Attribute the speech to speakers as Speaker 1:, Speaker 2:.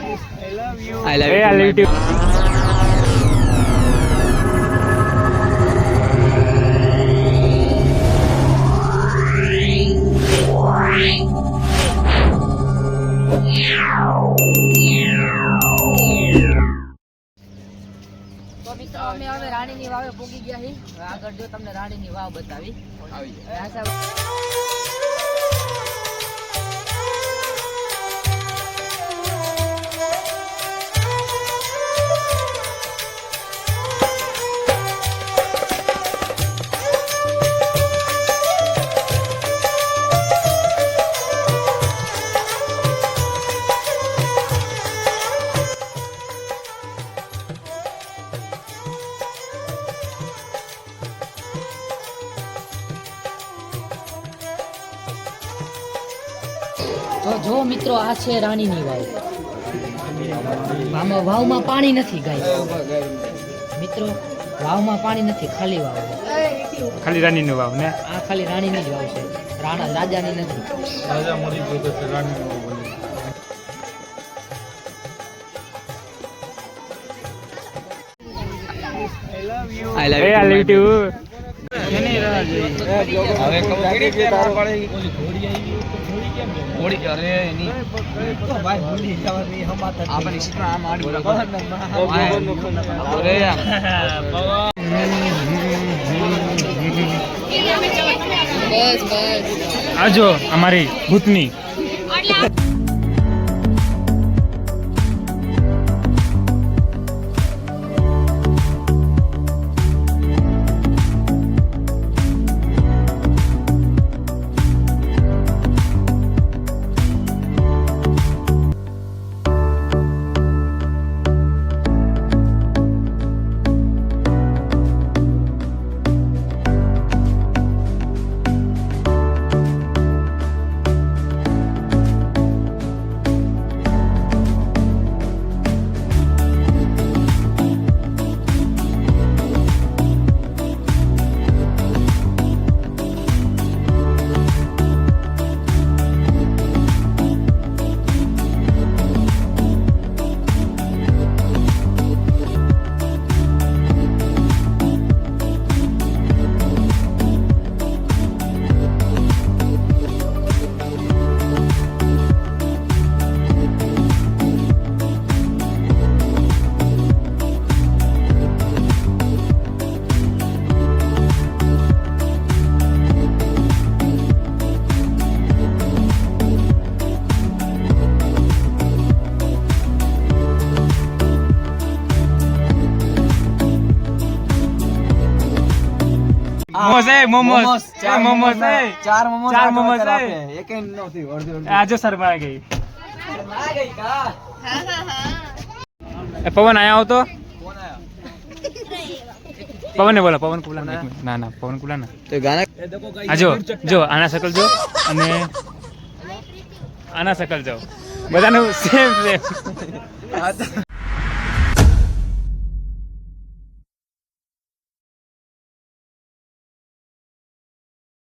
Speaker 1: I love you.
Speaker 2: તો મિત્રો અમે હવે રાણીની વાવે પૂગી ગયા છીએ. આગળ જો તમને રાણીની વાવ બતાવી. તો જો મિત્રો આ છે રાણીની વાવ. આમાં વાવમાં પાણી નથી ગાય મિત્રો, વાવમાં પાણી નથી, ખાલી વાવ છે.
Speaker 1: ખાલી રાણીની વાવ ને
Speaker 2: આ ખાલી રાણીની જ વાવ છે, રાજાની નથી.
Speaker 1: રાજા મરી ગયો તો રાણીની વાવ બની. I love you. કેની રાહ જોઈ? હવે ખબર પડી કે તાર પડી ઘોડી આવી તો ઘોડી કેમ ઘોડી અરે એની તો ભાઈ ભૂલી જવાની હમાત આપણે સીટમાં આમ આડી અરે બસ આજો અમારી ભૂતની મોમોસ ચાર મોમોસ એક નથી આજો શરમા ગઈ પવન આયા હો તો પવન ને બોલો પવન કુલા ના ના પવન કુલા ના તો ગાના આજો જો આના શકલ જો અને આના શકલ જો બધાનું સેમ